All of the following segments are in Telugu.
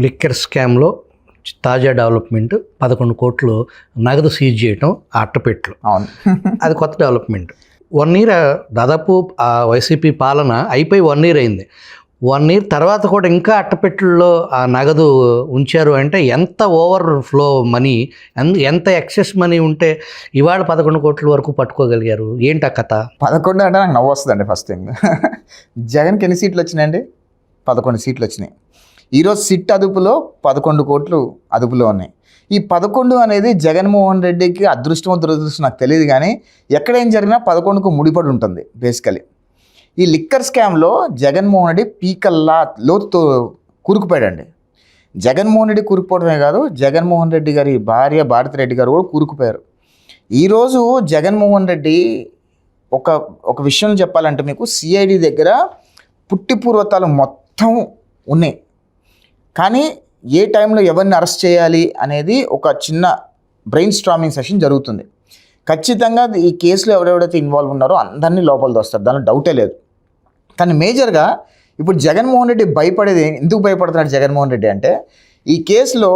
లిక్కర్ స్కామ్లో తాజా డెవలప్మెంట్ 11 కోట్లు నగదు సీజ్ చేయటం ఆ అట్టపెట్లు. అవును. అది కొత్త డెవలప్మెంట్. 1 ఇయర్ దాదాపు ఆ వైసీపీ పాలన అయిపోయి 1 ఇయర్ అయింది. 1 ఇయర్ తర్వాత కూడా ఇంకా అట్టపెట్టుల్లో ఆ నగదు ఉంచారు అంటే ఎంత ఓవర్ ఫ్లో మనీ, ఎంత ఎక్సెస్ మనీ ఉంటే ఇవాళ 11 కోట్ల వరకు పట్టుకోగలిగారు. ఏంటి ఆ కథ? 11 అంటే నాకు నవ్వు వస్తుందండి. ఫస్ట్ థింగ్, జగన్కి ఎన్ని సీట్లు వచ్చినాయండి? 11 సీట్లు వచ్చినాయి. ఈరోజు సిట్ అదుపులో 11 కోట్లు అదుపులో ఉన్నాయి. ఈ 11 అనేది జగన్మోహన్ రెడ్డికి అదృష్టమో దురదృష్టం నాకు తెలియదు, కానీ ఎక్కడేం జరిగినా 11కు ముడిపడి ఉంటుంది బేసికలీ. ఈ లిక్కర్ స్కామ్లో జగన్మోహన్ రెడ్డి పీకల్లా లోతుతో కూరుకుపోయాడండి. జగన్మోహన్ రెడ్డి కూరుకుపోవడమే కాదు, జగన్మోహన్ రెడ్డి గారి భార్య భారతిరెడ్డి గారు కూడా కూరుకుపోయారు. ఈరోజు జగన్మోహన్ రెడ్డి ఒక విషయం చెప్పాలంటే మీకు, సిఐడి దగ్గర పుట్టి పూర్వతాలు మొత్తం ఉన్నాయి, కానీ ఏ టైంలో ఎవరిని అరెస్ట్ చేయాలి అనేది ఒక చిన్న బ్రెయిన్ స్ట్రామింగ్ సెషన్ జరుగుతుంది. ఖచ్చితంగా ఈ కేసులో ఎవరెవరైతే ఇన్వాల్వ్ ఉన్నారో అందరినీ లోపలికి వస్తారు, దానిలో డౌటే లేదు. కానీ మేజర్గా ఇప్పుడు జగన్మోహన్ రెడ్డి భయపడేది, ఎందుకు భయపడుతున్నాడు జగన్మోహన్ రెడ్డి అంటే, ఈ కేసులో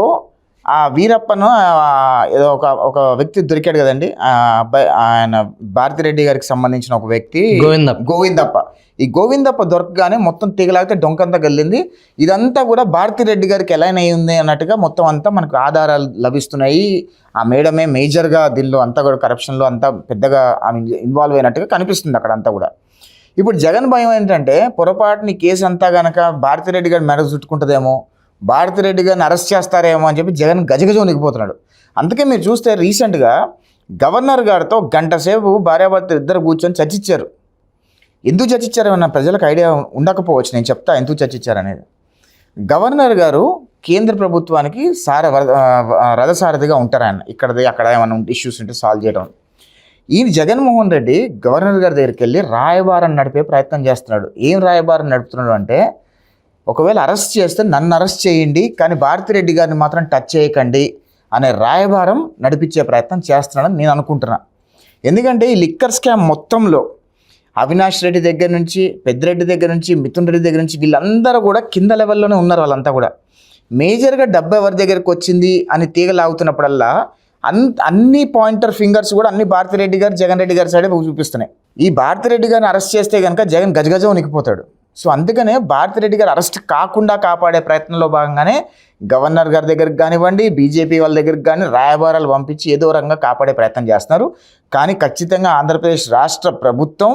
ఆ వీరప్పను ఏదో ఒక వ్యక్తి దొరికాడు కదండి, ఆయన భారతిరెడ్డి గారికి సంబంధించిన ఒక వ్యక్తి గోవిందప్ప. ఈ గోవిందప్ప దొరకగానే మొత్తం తీగలాగితే డొంకంతా గల్లింది. ఇదంతా కూడా భారతిరెడ్డి గారికి ఎలా అయింది అన్నట్టుగా మొత్తం అంతా మనకు ఆధారాలు లభిస్తున్నాయి. ఆ మేడమే మేజర్గా దీనిలో అంతా కూడా కరప్షన్లో అంతా పెద్దగా ఇన్వాల్వ్ అయినట్టుగా కనిపిస్తుంది అక్కడ అంతా కూడా. ఇప్పుడు జగన్ భయం ఏంటంటే, పొరపాటుని కేసు అంతా కనుక భారతిరెడ్డి గారి మెడ చుట్టుకుంటుందేమో, భారతిరెడ్డి గారిని అరెస్ట్ చేస్తారేమో అని చెప్పి జగన్ గజగజ వణికిపోతున్నాడు. అందుకే మీరు చూస్తే రీసెంట్గా గవర్నర్ గారితో గంట సేపు భార్యాభర్తలు ఇద్దరు కూర్చొని చర్చించారు. ఎందుకు చర్చించారన్న ప్రజలకు ఐడియా ఉండకపోవచ్చు, నేను చెప్తా ఎందుకు చర్చించారనేది. గవర్నర్ గారు కేంద్ర ప్రభుత్వానికి రథసారథిగా ఉంటారు. ఆయన అక్కడ ఏమైనా ఇష్యూస్ ఉంటే సాల్వ్ చేయడం. ఈ జగన్మోహన్ రెడ్డి గవర్నర్ గారి దగ్గరికి వెళ్ళి రాయబారం నడిపే ప్రయత్నం చేస్తున్నాడు. ఏం రాయబారం నడుపుతున్నాడు అంటే, ఒకవేళ అరెస్ట్ చేస్తే నన్ను అరెస్ట్ చేయండి, కానీ భారతిరెడ్డి గారిని మాత్రం టచ్ చేయకండి అనే రాయబారం నడిపించే ప్రయత్నం చేస్తున్నాడని నేను అనుకుంటున్నా. ఎందుకంటే ఈ లిక్కర్ స్కామ్ మొత్తంలో అవినాష్ రెడ్డి దగ్గర నుంచి, పెద్దిరెడ్డి దగ్గర నుంచి, మిథున్ రెడ్డి దగ్గర నుంచి వీళ్ళందరూ కూడా కింద లెవెల్లోనే ఉన్నారు. వాళ్ళంతా కూడా మేజర్గా డబ్బు ఎవరి దగ్గరికి వచ్చింది అని తీగలాగుతున్నప్పుడల్లా అన్ని పాయింటర్ ఫింగర్స్ కూడా అన్ని భారతిరెడ్డి గారు, జగన్ రెడ్డి గారి సైడే చూపిస్తున్నాయి. ఈ భారతిరెడ్డి గారిని అరెస్ట్ చేస్తే కనుక జగన్ గజగజ వణికిపోతాడు. సో అందుకనే భారతిరెడ్డి గారు అరెస్ట్ కాకుండా కాపాడే ప్రయత్నంలో భాగంగానే గవర్నర్ గారి దగ్గరికి కానివ్వండి, బీజేపీ వాళ్ళ దగ్గరికి కానీ రాయబారాలు పంపించి ఏదో రకంగా కాపాడే ప్రయత్నం చేస్తున్నారు. కానీ ఖచ్చితంగా ఆంధ్రప్రదేశ్ రాష్ట్ర ప్రభుత్వం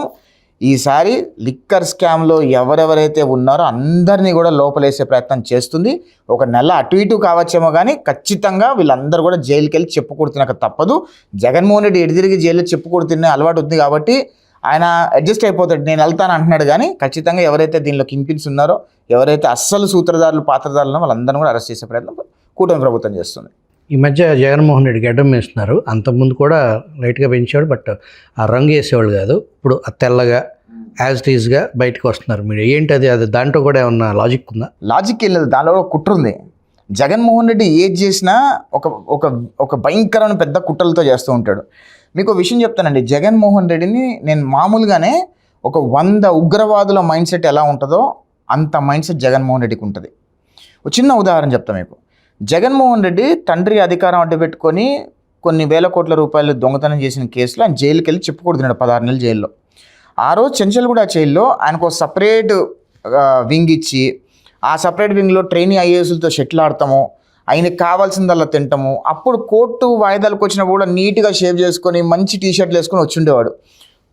ఈసారి లిక్కర్ స్కామ్లో ఎవరెవరైతే ఉన్నారో అందరినీ కూడా లోపలేసే ప్రయత్నం చేస్తుంది. ఒక నెల అటు ఇటు కావచ్చేమో, కానీ ఖచ్చితంగా వీళ్ళందరూ కూడా జైలుకి వెళ్ళి చెప్పుకొడుతున్నక తప్పదు. జగన్మోహన్ రెడ్డి ఎటు తిరిగి జైల్లో చెప్పుకొడుతున్న అలవాటు ఉంది కాబట్టి ఆయన అడ్జస్ట్ అయిపోతాడు, నేను వెళ్తాను అంటున్నాడు. కానీ ఖచ్చితంగా ఎవరైతే దీనిలో కింగ్పిన్స్ ఉన్నారో, ఎవరైతే అస్సలు సూత్రధారులు పాత్రధారులు వాళ్ళందరినీ కూడా అరెస్ట్ చేసే ప్రయత్నం కూటమి ప్రభుత్వం చేస్తుంది. ఈ మధ్య జగన్మోహన్ రెడ్డి గడ్డం వేస్తున్నారు. అంతకుముందు కూడా లైట్గా పెంచాడు, బట్ ఆ రంగు వేసేవాళ్ళు కాదు. ఇప్పుడు ఆ తెల్లగా యాజ్ ఇట్ ఈజ్గా బయటకు వస్తున్నారు. మీరు ఏంటి అది దాంట్లో కూడా ఏమన్నా లాజిక్ ఉందా? లాజిక్ ఏం లేదు, దానిలో కూడా కుట్ర ఉంది. జగన్మోహన్ రెడ్డి ఏది చేసినా ఒక భయంకరమైన పెద్ద కుట్రలతో చేస్తూ ఉంటాడు. మీకు విషయం చెప్తానండి, జగన్మోహన్ రెడ్డిని నేను మామూలుగానే ఒక 100 ఉగ్రవాదుల మైండ్ సెట్ ఎలా ఉంటుందో అంత మైండ్ సెట్ జగన్మోహన్ రెడ్డికి ఉంటుంది. ఒక చిన్న ఉదాహరణ చెప్తాను మీకు. జగన్మోహన్ రెడ్డి తండ్రి అధికారం అడ్డు పెట్టుకొని కొన్ని వేల కోట్ల రూపాయలు దొంగతనం చేసిన కేసులో ఆయన జైలుకి వెళ్ళి చెప్పుకొడుతున్నాడు 16 నెలలు జైల్లో. ఆ రోజు చెంచల్గూడ జైల్లో ఆయనకు ఒక సపరేట్ వింగ్ ఇచ్చి, ఆ సపరేట్ వింగ్లో ట్రైనీ ఐఏఎస్లతో షెటిల్ ఆడతాము, ఆయనకి కావాల్సిందల్లా తింటాము. అప్పుడు కోర్టు వాయిదాలకు వచ్చినా కూడా నీట్గా షేవ్ చేసుకొని మంచి టీషర్ట్లు వేసుకొని వచ్చి ఉండేవాడు.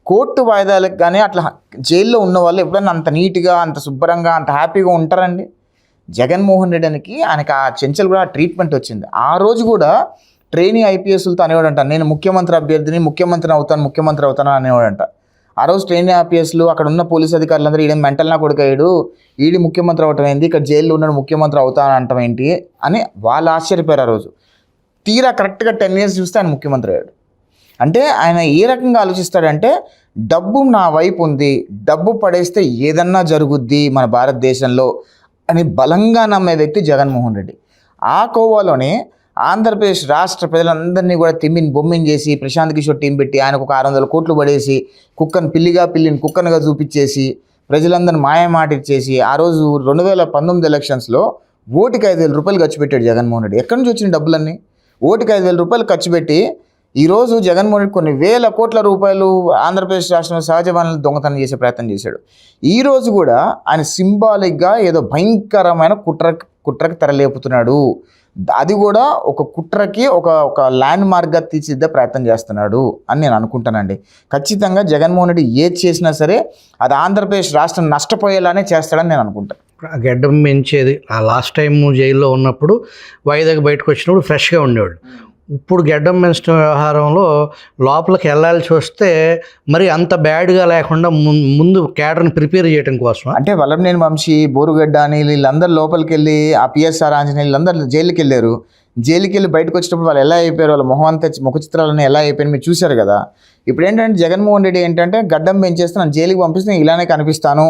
కోర్టు వాయిదాలకు కానీ అట్లా జైల్లో ఉన్న వాళ్ళు ఎప్పుడన్నా అంత నీట్గా, అంత శుభ్రంగా, అంత హ్యాపీగా ఉంటారండి? జగన్మోహన్ రెడ్డికి ఆయనకి ఆ చెంచల్ కూడా ట్రీట్మెంట్ వచ్చింది. ఆ రోజు కూడా ట్రైనీ ఐపీఎస్లతో అనేవాడంట, నేను ముఖ్యమంత్రి అభ్యర్థిని, ముఖ్యమంత్రి అవుతాను అనేవాడంట. ఆ రోజు ట్రైనీ ఐపీఎస్లు అక్కడ ఉన్న పోలీస్ అధికారులందరూ ఈయన మెంటల్ నా కొడుకాడు, ఈడి ముఖ్యమంత్రి అవటం ఏంటి, ఇక్కడ జైల్లో ఉన్నాడు ముఖ్యమంత్రి అవుతాను అంటాం ఏంటి అని వాళ్ళు ఆశ్చర్యపోయారు. ఆ రోజు తీరా కరెక్ట్గా 10 years చూస్తే ఆయన ముఖ్యమంత్రి అయ్యాడు. అంటే ఆయన ఏ రకంగా ఆలోచిస్తాడంటే, డబ్బు నా వైపు ఉంది, డబ్బు పడేస్తే ఏదన్నా జరుగుద్ది మన భారతదేశంలో అని బలంగా నమ్మే వ్యక్తి జగన్మోహన్ రెడ్డి. ఆ కోవాలోనే ఆంధ్రప్రదేశ్ రాష్ట్ర ప్రజలందరినీ కూడా బొమ్మిని చేసి ప్రశాంత్ కిషోర్ టీం పెట్టి ఆయనకు ఒక 600 కోట్లు పడేసి పిల్లిని కుక్కనుగా చూపించేసి ప్రజలందరిని మాయమాటిచ్చేసి ఆ రోజు 2019 ఎలక్షన్స్లో ఓటుకి 5,000 రూపాయలు ఖర్చు పెట్టాడు జగన్మోహన్ రెడ్డి. ఎక్కడి నుంచి వచ్చిన డబ్బులన్నీ? ఓటుకి 5,000 రూపాయలు ఖర్చు పెట్టి ఈరోజు జగన్మోహన్ రెడ్డి కొన్ని వేల కోట్ల రూపాయలు ఆంధ్రప్రదేశ్ రాష్ట్రంలో సహజ వనరులు దొంగతనం చేసే ప్రయత్నం చేశాడు. ఈరోజు కూడా ఆయన సింబాలిక్గా ఏదో భయంకరమైన కుట్రకి తెరలేపుతున్నాడు. అది కూడా ఒక కుట్రకి ఒక ల్యాండ్ మార్క్గా తీర్చిదిద్దే ప్రయత్నం చేస్తున్నాడు అని నేను అనుకుంటానండి. ఖచ్చితంగా జగన్మోహన్ రెడ్డి ఏది చేసినా సరే అది ఆంధ్రప్రదేశ్ రాష్ట్రం నష్టపోయేలానే చేస్తాడని నేను అనుకుంటాను. ఆ గడ్డం పెంచేది ఆ లాస్ట్ టైం జైల్లో ఉన్నప్పుడు వైజాగ్ బయటకు వచ్చినప్పుడు ఫ్రెష్గా ఉండేవాడు. ఇప్పుడు గడ్డం పెంచడం వ్యవహారంలో లోపలికి వెళ్ళాల్సి వస్తే మరి అంత బ్యాడ్గా లేకుండా ముందు క్యాడర్ని ప్రిపేర్ చేయడం కోసం అంటే వల్లభనేని వంశీ, బోరుగడ్డ అని వీళ్ళందరూ లోపలికి వెళ్ళి ఆ పిఎస్ఆర్ ఆంజనేయులు వీళ్ళందరూ జైలుకి వెళ్ళారు. జైలుకి వెళ్ళి బయటకు వచ్చేటప్పుడు వాళ్ళు ఎలా అయిపోయారు, వాళ్ళ ముఖ చిత్రాలన్నీ ఎలా అయిపోయారు మీరు చూశారు కదా. ఇప్పుడు ఏంటంటే జగన్మోహన్ రెడ్డి ఏంటంటే గడ్డం పెంచేస్తే నన్ను జైలుకి పంపిస్తే నేను ఇలానే కనిపిస్తాను,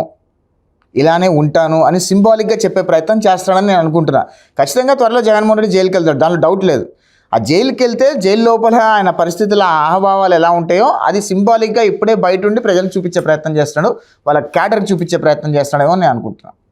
ఇలానే ఉంటాను అని సింబాలిక్గా చెప్పే ప్రయత్నం చేస్తాడని నేను అనుకుంటున్నా. ఖచ్చితంగా త్వరలో జగన్మోహన్ రెడ్డి జైలుకి వెళ్తాడు, దానిలో డౌట్ లేదు. ఆ జైలుకి వెళ్తే జైలు లోపల ఆయన పరిస్థితుల ఆహభావాలు ఎలా ఉంటాయో అది సింబాలిక్గా ఇప్పుడే బయట ఉండి ప్రజలకు చూపించే ప్రయత్నం చేస్తున్నాడు, వాళ్ళ క్యాడర్కి చూపించే ప్రయత్నం చేస్తున్నాడేమో నేను అనుకుంటున్నాను.